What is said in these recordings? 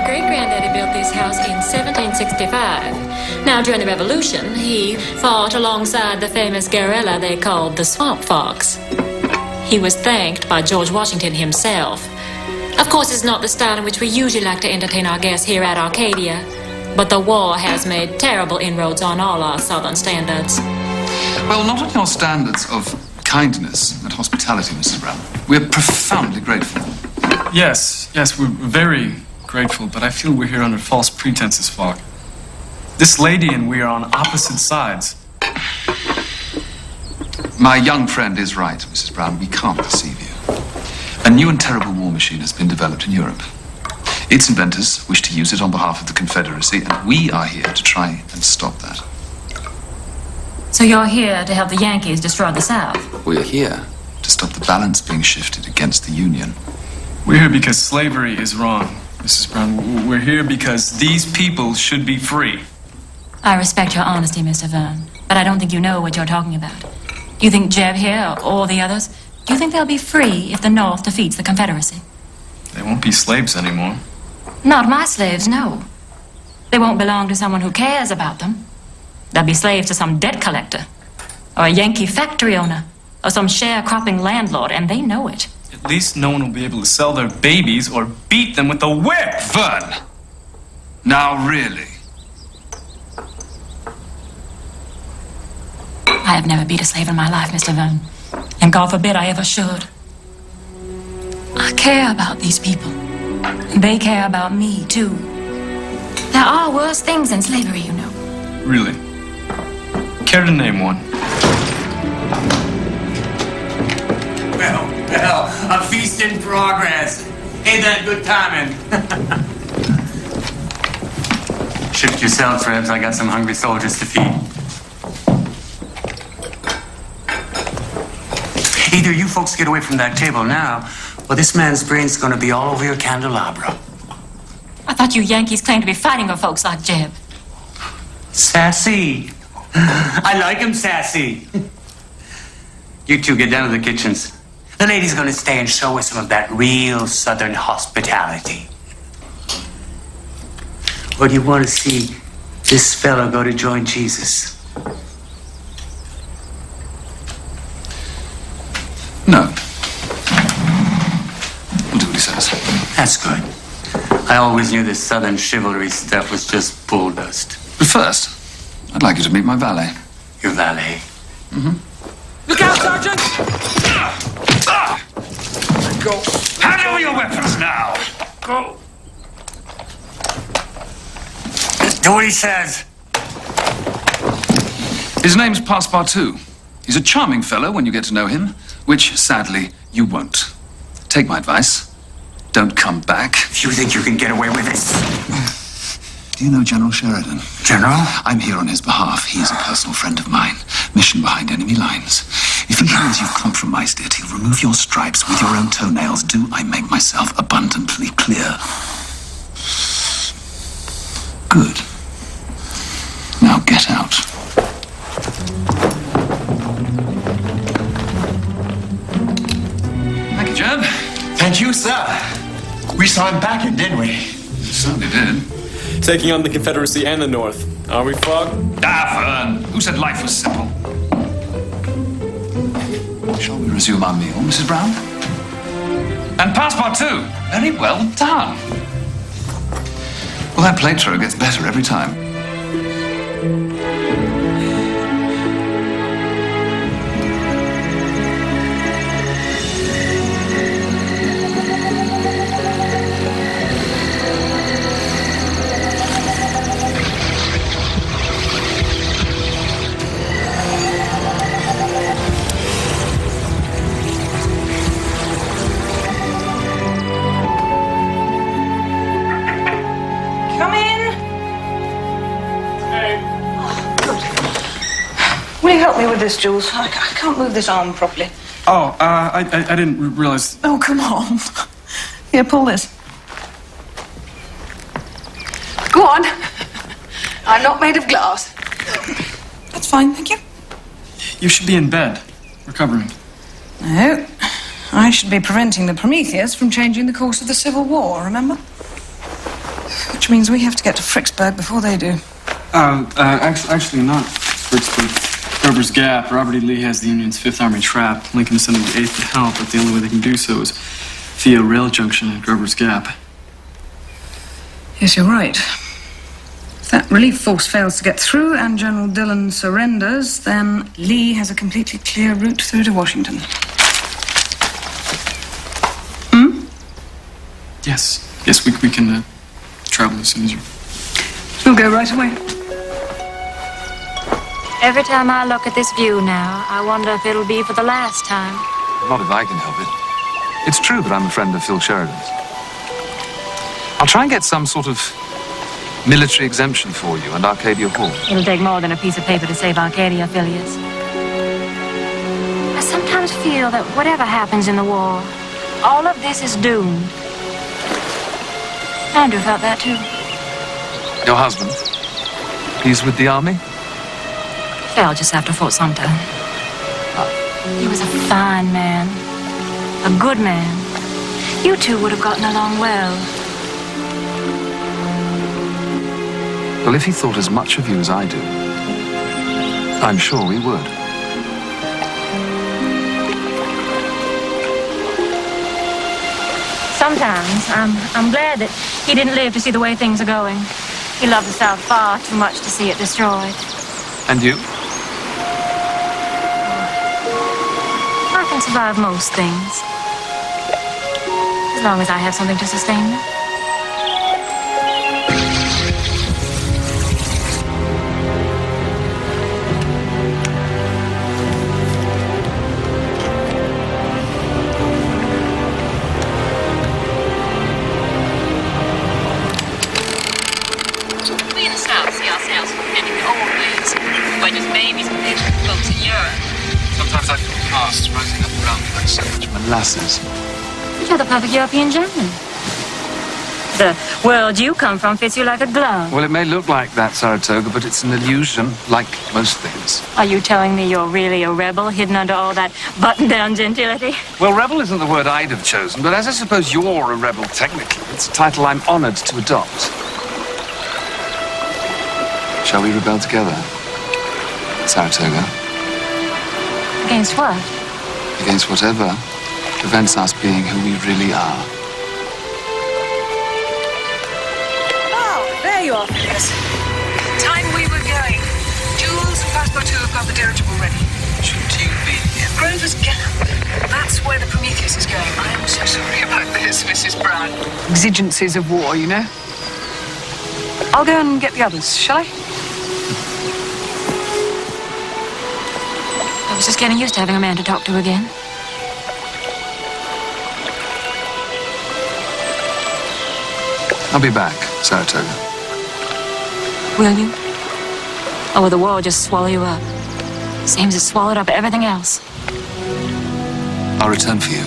My great-granddaddy built this house in 1765. Now, during the Revolution, he fought alongside the famous guerrilla they called the Swamp Fox. He was thanked by George Washington himself. Of course, it's not the style in which we usually like to entertain our guests here at Arcadia, but the war has made terrible inroads on all our southern standards. Well, not on your standards of kindness and hospitality, Mrs. Brown. We're profoundly grateful. Yes, we're very grateful, but I feel we're here under false pretenses, Fogg. This lady and we are on opposite sides. My young friend is right, Mrs. Brown. We can't deceive you. A new and terrible war machine has been developed in Europe. Its inventors wish to use it on behalf of the Confederacy, and we are here to try and stop that. So you're here to help the Yankees destroy the South? We're here to stop the balance being shifted against the Union. We're here because slavery is wrong, Mrs. Brown. We're here because these people should be free. I respect your honesty, Mr. Verne, but I don't think you know what you're talking about. Do you think Jeb here, or all the others, do you think they'll be free if the North defeats the Confederacy? They won't be slaves anymore. Not my slaves, no. They won't belong to someone who cares about them. They'll be slaves to some debt collector, or a Yankee factory owner, or some sharecropping landlord, and they know it. At least no one will be able to sell their babies or beat them with a whip. Verne! Now, really? I have never beat a slave in my life, Mr. Verne. And God forbid I ever should. I care about these people. And they care about me, too. There are worse things than slavery, you know. Really? Care to name one? Well, a feast in progress. Ain't that good timing? Shift yourselves, Rebs. I got some hungry soldiers to feed. Either you folks get away from that table now, or this man's brain's gonna be all over your candelabra. I thought you Yankees claimed to be fighting for folks like Jeb. Sassy. I like him sassy. You two get down to the kitchens. The lady's gonna stay and show us some of that real Southern hospitality. Or do you want to see this fellow go to join Jesus? No. We'll do what he says. That's good. I always knew this Southern chivalry stuff was just bull dust. But first, I'd like you to meet my valet. Your valet? Look out, Sergeant! Go. Hand over your weapons now. Go. Do what he says. His name's Passepartout. He's a charming fellow when you get to know him, which, sadly, you won't. Take my advice. Don't come back. If you think you can get away with this. Do you know General Sheridan? General? I'm here on his behalf. He is a personal friend of mine. Mission behind enemy lines. If he hears you've compromised it, he'll remove your stripes with your own toenails. Do I make myself abundantly clear? Good. Now get out. Thank you, Jeb. Thank you, sir. We saw him packing, didn't we? Certainly did. Taking on the Confederacy and the North. Are we, Fogg? Verne. Who said life was simple? Shall we resume our meal, Mrs. Brown? And Passepartout. Very well done. Well, that plate throw gets better every time. Come in. Will you help me with this, Jules? I can't move this arm properly. Oh, I didn't realize. Oh, come on. Here, pull this. Go on. I'm not made of glass. That's fine, thank you. You should be in bed, recovering. No. I should be preventing the Prometheus from changing the course of the Civil War, remember? Which means we have to get to Fricksburg before they do. Actually not Fricksburg. Grover's Gap. Robert E. Lee has the Union's 5th Army trapped. Lincoln is sending the 8th to help, but the only way they can do so is via rail junction at Grover's Gap. Yes, you're right. If that relief force fails to get through and General Dillon surrenders, then Lee has a completely clear route through to Washington. Yes, we can travel as soon as you... We'll go right away. Every time I look at this view now, I wonder if it'll be for the last time. Not if I can help it. It's true that I'm a friend of Phil Sheridan's. I'll try and get some sort of military exemption for you and Arcadia Hall. It'll take more than a piece of paper to save Arcadia, Phileas. I sometimes feel that whatever happens in the war, all of this is doomed. Andrew felt that too. Your husband? He's with the army? Fell just after Fort Sumter. He was a fine man. A good man. You two would have gotten along well. Well, if he thought as much of you as I do, I'm sure we would. Sometimes I'm glad that he didn't live to see the way things are going. He loved the South far too much to see it destroyed. And you? I can survive most things. As long as I have something to sustain me. We in the South see ourselves forgetting the old ways. We're just babies compared to the folks in Europe. Sometimes I feel past rising up around me like so much molasses. You're the perfect European gentleman. The world you come from fits you like a glove. Well, it may look like that, Saratoga, but it's an illusion, like most things. Are you telling me you're really a rebel hidden under all that button-down gentility? Well, rebel isn't the word I'd have chosen, but as I suppose you're a rebel technically, it's a title I'm honored to adopt. Shall we rebel together, Saratoga? Against what? Against whatever prevents us being who we really are. Oh, there you are, Phileas. Time we were going. Jules and Passepartout have got the dirigible ready. Shouldn't you be in? Grover's Gap. That's where the Prometheus is going. I am so sorry about this, Mrs. Brown. Exigencies of war, you know. I'll go and get the others, shall I? I was just getting used to having a man to talk to again. I'll be back, Saratoga. Will you? Or will the war just swallow you up? Same as it swallowed up everything else. I'll return for you.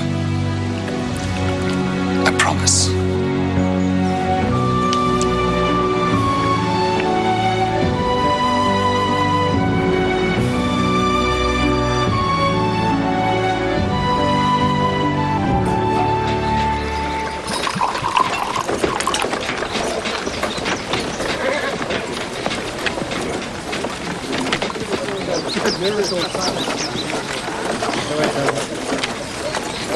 I promise.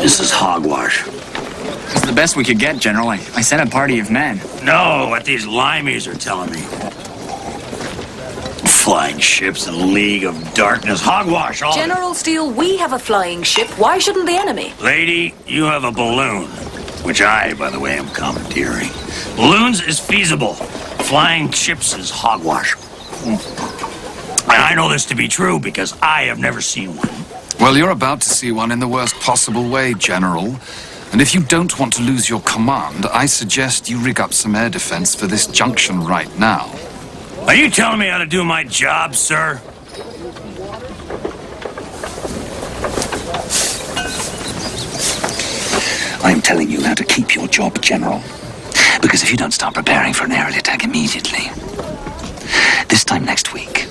This is hogwash. It's the best we could get, General. I sent a party of men. No, what these limeys are telling me. Flying ships in a league of darkness. Hogwash, all General Steele, we have a flying ship. Why shouldn't the enemy? Lady, you have a balloon, which I, by the way, am commandeering. Balloons is feasible. Flying ships is hogwash. And I know this to be true because I have never seen one. Well, you're about to see one in the worst possible way, General. And if you don't want to lose your command, I suggest you rig up some air defense for this junction right now. Are you telling me how to do my job, sir? I'm telling you how to keep your job, General. Because if you don't start preparing for an aerial attack immediately, this time next week,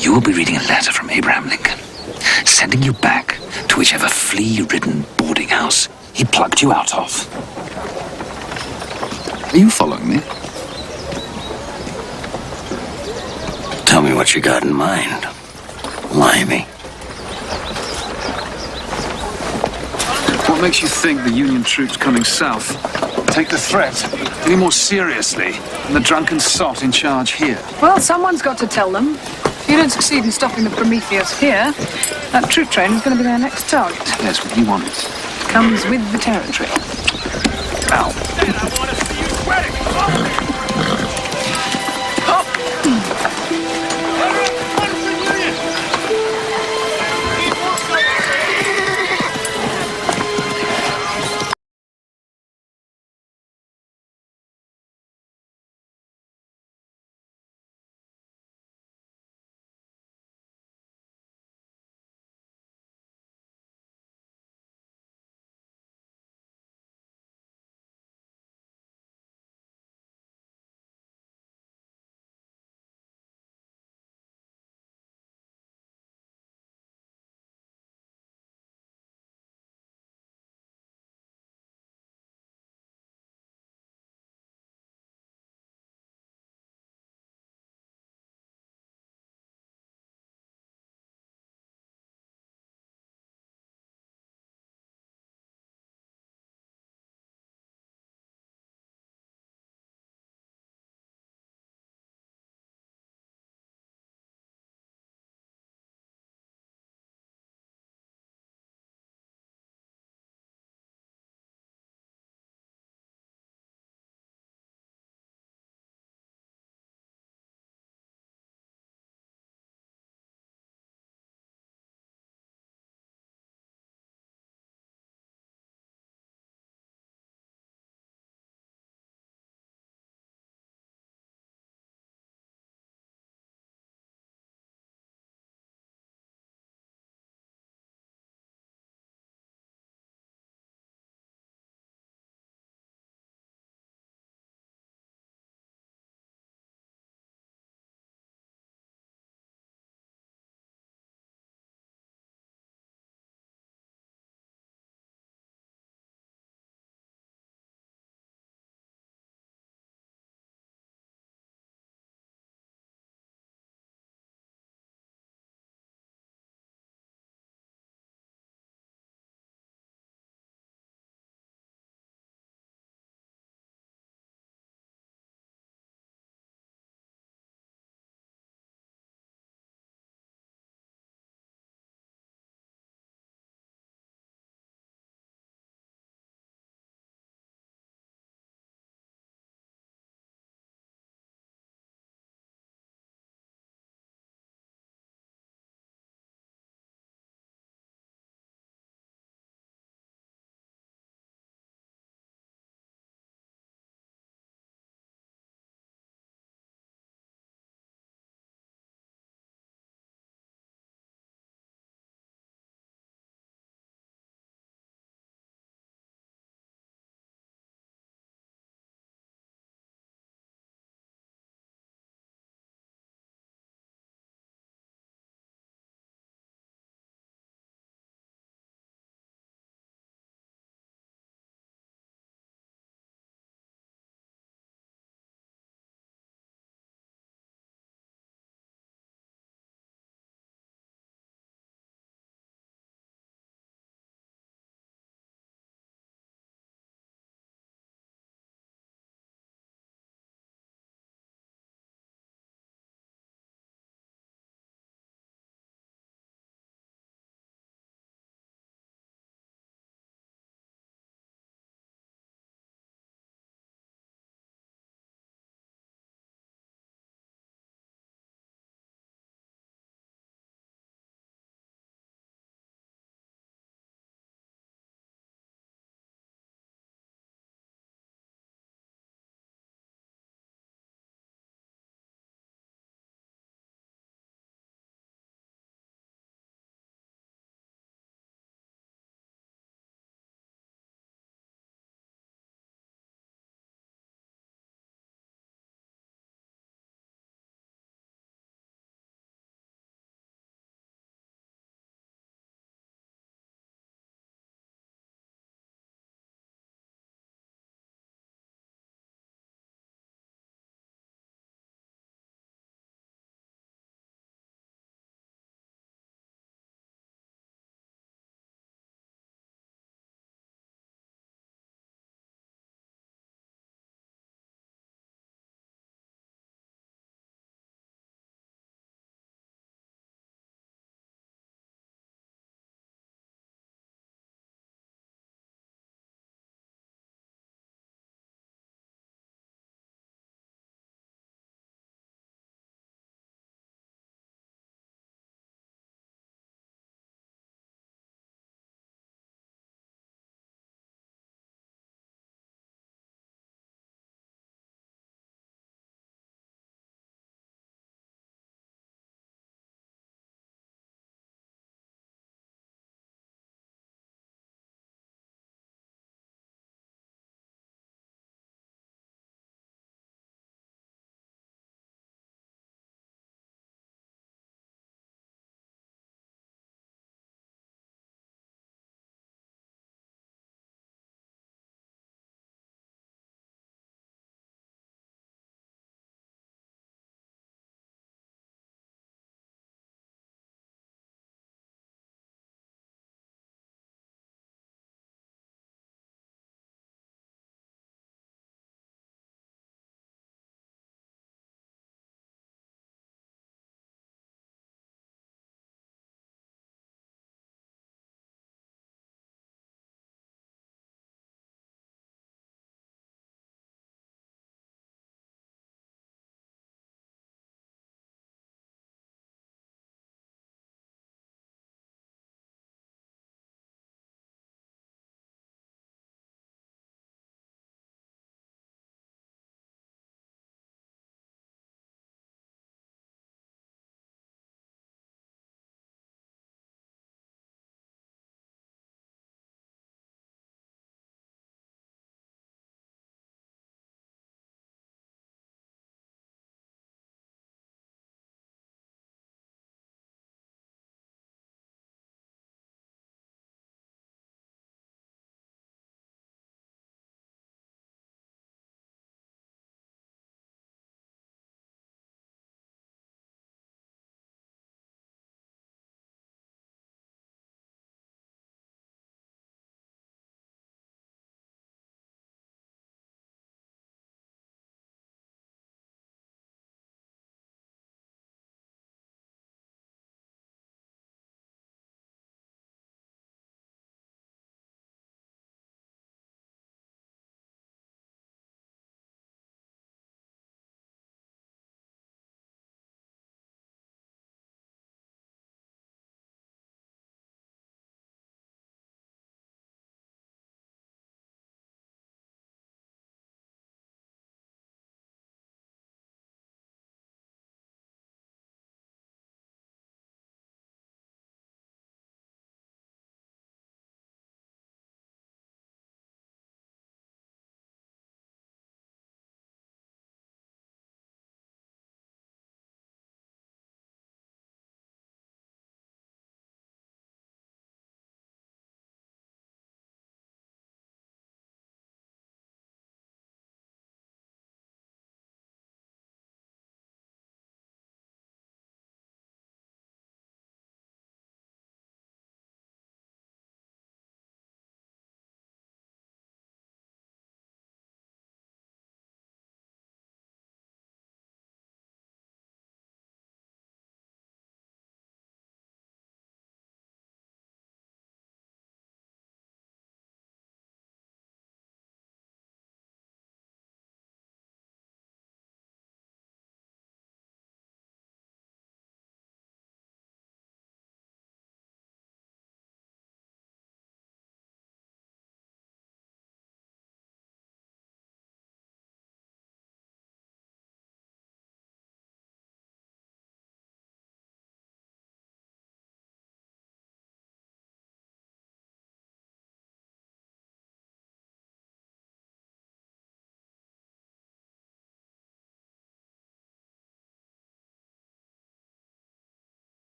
you will be reading a letter from Abraham Lincoln, sending you back to whichever flea-ridden boarding house he plucked you out of. Are you following me? Tell me what you got in mind, Limey. What makes you think the Union troops coming south take the threat any more seriously than the drunken sot in charge here? Well, someone's got to tell them. If you don't succeed in stopping the Prometheus here, that troop train is going to be their next target. Yes, what you want. Comes with the territory. Ow. I want to see you sweating.